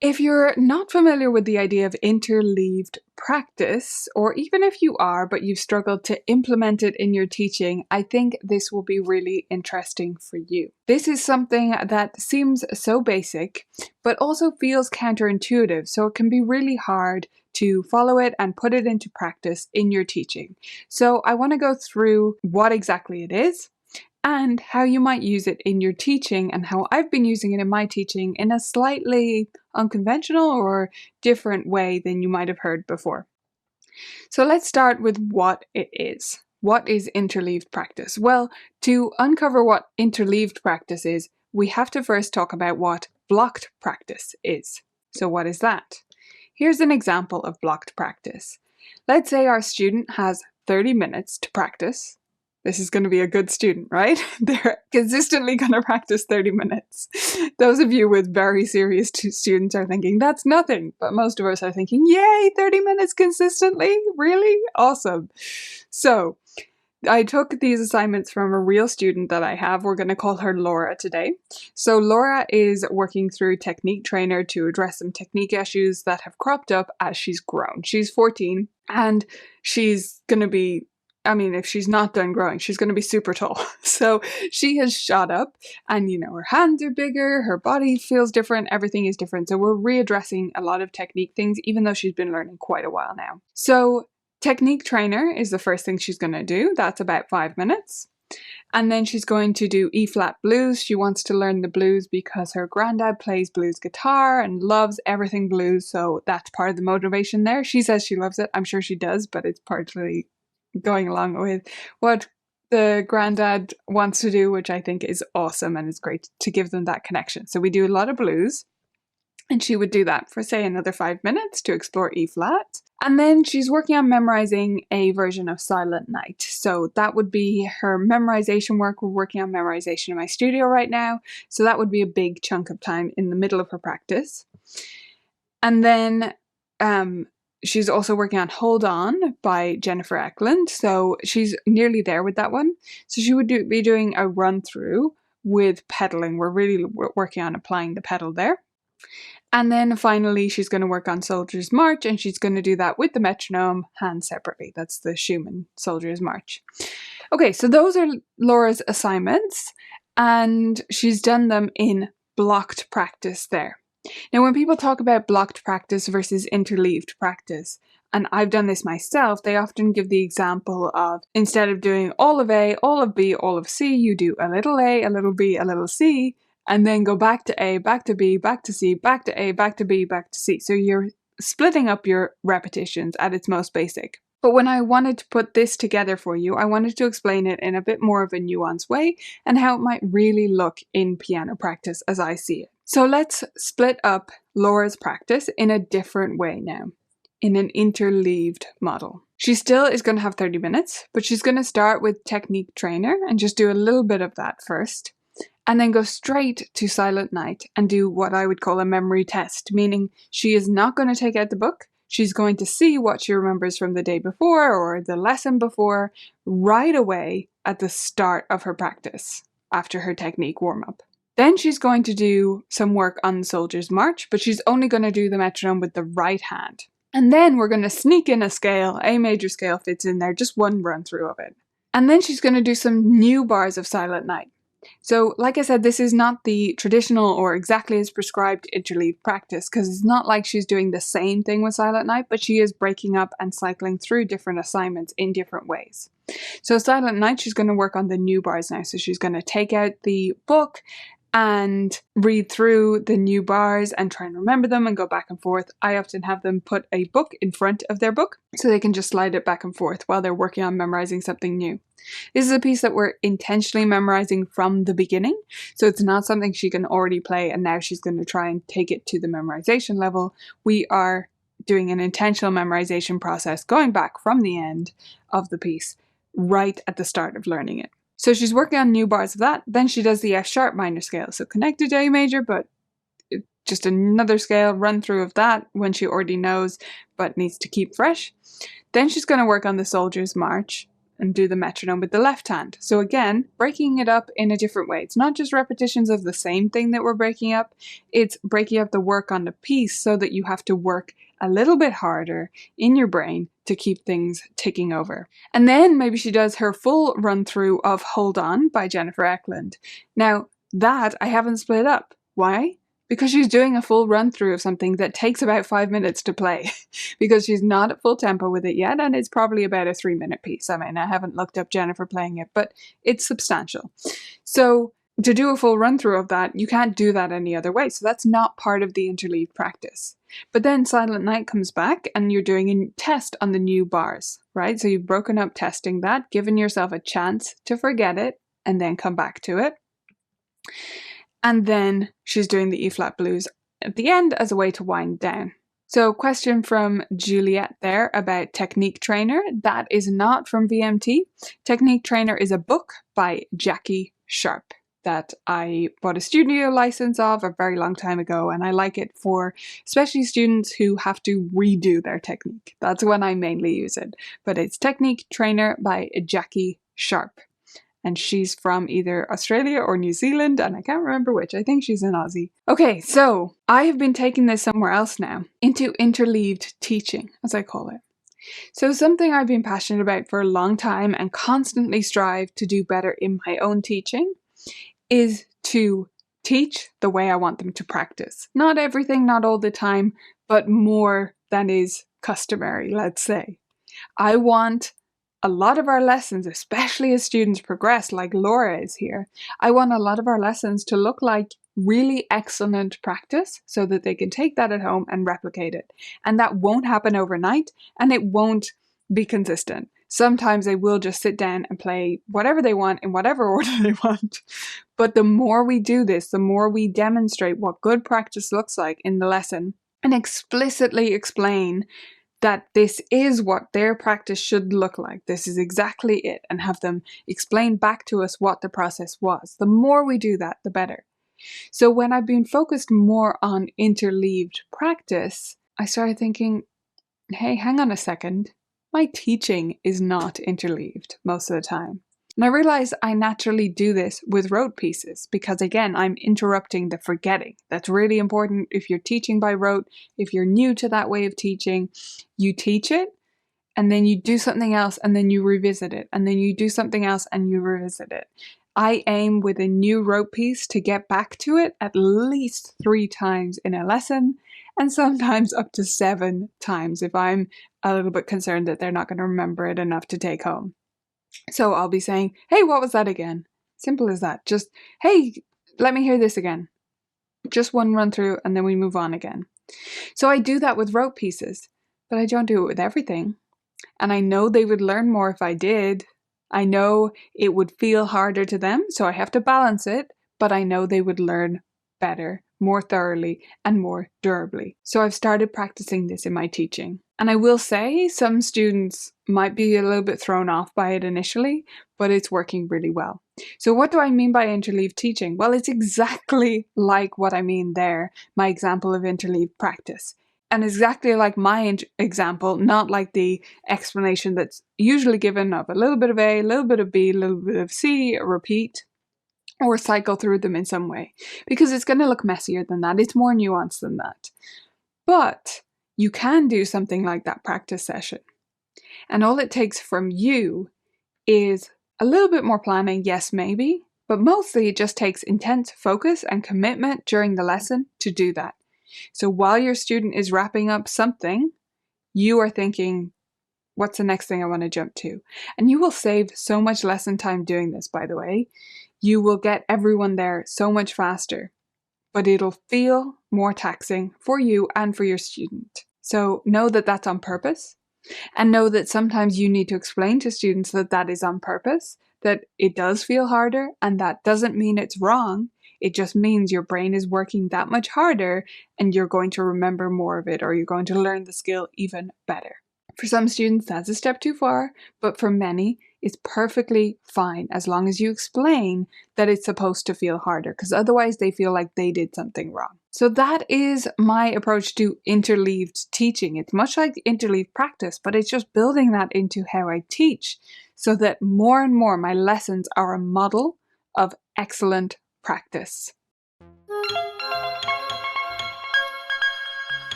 If you're not familiar with the idea of interleaved practice, or even if you are, but you've struggled to implement it in your teaching, I think this will be really interesting for you. This is something that seems so basic, but also feels counterintuitive, so it can be really hard to follow it and put it into practice in your teaching. So I want to go through what exactly it is, and how you might use it in your teaching and how I've been using it in my teaching in a slightly unconventional or different way than you might have heard before. So let's start with what it is. What is interleaved practice? Well, to uncover what interleaved practice is, we have to first talk about what blocked practice is. So what is that? Here's an example of blocked practice. Let's say our student has 30 minutes to practice. This is going to be a good student, right? They're consistently going to practice 30 minutes. Those of you with very serious students are thinking, that's nothing. But most of us are thinking, yay, 30 minutes consistently? Really? Awesome. So I took these assignments from a real student that I have. We're going to call her Laura today. So Laura is working through Technique Trainer to address some technique issues that have cropped up as she's grown. She's 14 and she's going to be, if she's not done growing, she's going to be super tall. So she has shot up and, her hands are bigger, her body feels different, everything is different. So we're readdressing a lot of technique things, even though she's been learning quite a while now. So Technique Trainer is the first thing she's going to do. That's about 5 minutes. And then she's going to do E-flat blues. She wants to learn the blues because her granddad plays blues guitar and loves everything blues. So that's part of the motivation there. She says she loves it. I'm sure she does, but it's partly going along with what the granddad wants to do, which I think is awesome and it's great to give them that connection. So we do a lot of blues, and she would do that for, say, another 5 minutes to explore E-flat. And then she's working on memorizing a version of Silent Night. So that would be her memorization work. We're working on memorization in my studio right now. So that would be a big chunk of time in the middle of her practice. And then she's also working on Hold On by Jennifer Eklund. So she's nearly there with that one. So she would be doing a run through with pedaling. We're really working on applying the pedal there. And then finally, she's going to work on Soldier's March, and she's going to do that with the metronome, hands separately. That's the Schumann Soldier's March. Okay, so those are Laura's assignments, and she's done them in blocked practice there. Now, when people talk about blocked practice versus interleaved practice, and I've done this myself, they often give the example of, instead of doing all of A, all of B, all of C, you do a little A, a little B, a little C, and then go back to A, back to B, back to C, back to A, back to B, back to C. So you're splitting up your repetitions at its most basic. But when I wanted to put this together for you, I wanted to explain it in a bit more of a nuanced way and how it might really look in piano practice as I see it. So let's split up Laura's practice in a different way now, in an interleaved model. She still is going to have 30 minutes, but she's going to start with Technique Trainer and just do a little bit of that first, and then go straight to Silent Night and do what I would call a memory test, meaning she is not going to take out the book. She's going to see what she remembers from the day before or the lesson before right away at the start of her practice after her technique warm-up. Then she's going to do some work on Soldier's March, but she's only going to do the metronome with the right hand. And then we're going to sneak in a scale. A major scale fits in there, just one run through of it. And then she's going to do some new bars of Silent Night. So, like I said, this is not the traditional or exactly as prescribed interleaved practice, because it's not like she's doing the same thing with Silent Night, but she is breaking up and cycling through different assignments in different ways. So Silent Night, she's going to work on the new bars now. So she's going to take out the book and read through the new bars and try and remember them and go back and forth. I often have them put a book in front of their book so they can just slide it back and forth while they're working on memorizing something new. This is a piece that we're intentionally memorizing from the beginning, so it's not something she can already play and now she's going to try and take it to the memorization level. We are doing an intentional memorization process going back from the end of the piece right at the start of learning it. So she's working on new bars of that. Then she does the F sharp minor scale. So connected to A major, but just another scale run through of that when she already knows, but needs to keep fresh. Then she's going to work on the Soldier's March. and do the metronome with the left hand. So again, breaking it up in a different way. It's not just repetitions of the same thing that we're breaking up, it's breaking up the work on the piece so that you have to work a little bit harder in your brain to keep things ticking over. And then maybe she does her full run through of Hold On by Jennifer Eklund. Now that I haven't split up. Why? Because she's doing a full run through of something that takes about 5 minutes to play because she's not at full tempo with it yet, and it's probably about a 3-minute piece. I mean, I haven't looked up Jennifer playing it, but it's substantial. So to do a full run through of that, you can't do that any other way. So that's not part of the interleaved practice. But then Silent Night comes back and you're doing a test on the new bars, right? So you've broken up testing that, given yourself a chance to forget it and then come back to it. And then she's doing the E-flat blues at the end as a way to wind down. So question from Juliet there about Technique Trainer. That is not from VMT. Technique Trainer is a book by Jackie Sharp that I bought a studio license of a very long time ago, and I like it for especially students who have to redo their technique. That's when I mainly use it. But it's Technique Trainer by Jackie Sharp. And she's from either Australia or New Zealand, and I can't remember which. I think she's an Aussie. Okay, so I have been taking this somewhere else now, into interleaved teaching, as I call it. So something I've been passionate about for a long time and constantly strive to do better in my own teaching is to teach the way I want them to practice. Not everything, not all the time, but more than is customary, let's say. I want a lot of our lessons, especially as students progress, like Laura is here, I want a lot of our lessons to look like really excellent practice so that they can take that at home and replicate it. And that won't happen overnight, and it won't be consistent. Sometimes they will just sit down and play whatever they want in whatever order they want. But the more we do this, the more we demonstrate what good practice looks like in the lesson and explicitly explain that this is what their practice should look like. This is exactly it, and have them explain back to us what the process was. The more we do that, the better. So when I've been focused more on interleaved practice, I started thinking, hey, hang on a second. My teaching is not interleaved most of the time. And I realized I naturally do this with rote pieces because, again, I'm interrupting the forgetting. That's really important if you're teaching by rote. If you're new to that way of teaching, you teach it and then you do something else and then you revisit it. And then you do something else and you revisit it. I aim with a new rote piece to get back to it at least 3 times in a lesson, and sometimes up to 7 times if I'm a little bit concerned that they're not going to remember it enough to take home. So I'll be saying, hey, what was that again? Simple as that. Just, hey, let me hear this again. Just one run through and then we move on again. So I do that with rote pieces, but I don't do it with everything. And I know they would learn more if I did. I know it would feel harder to them, so I have to balance it, but I know they would learn better, more thoroughly, and more durably. So I've started practicing this in my teaching. And I will say some students might be a little bit thrown off by it initially, but it's working really well. So what do I mean by interleaved teaching? Well, it's exactly like what I mean there, my example of interleaved practice. And exactly like my example, not like the explanation that's usually given of a little bit of A, a little bit of B, a little bit of C, a repeat, or cycle through them in some way. Because it's going to look messier than that. It's more nuanced than that. But you can do something like that practice session. And all it takes from you is a little bit more planning, yes, maybe, but mostly it just takes intense focus and commitment during the lesson to do that. So while your student is wrapping up something, you are thinking, what's the next thing I want to jump to? And you will save so much lesson time doing this, by the way. You will get everyone there so much faster, but it'll feel more taxing for you and for your student. So know that that's on purpose, and know that sometimes you need to explain to students that that is on purpose, that it does feel harder, and that doesn't mean it's wrong. It just means your brain is working that much harder and you're going to remember more of it, or you're going to learn the skill even better. For some students, that's a step too far, but for many, it's perfectly fine as long as you explain that it's supposed to feel harder, because otherwise they feel like they did something wrong. So that is my approach to interleaved teaching. It's much like interleaved practice, but it's just building that into how I teach so that more and more my lessons are a model of excellent practice.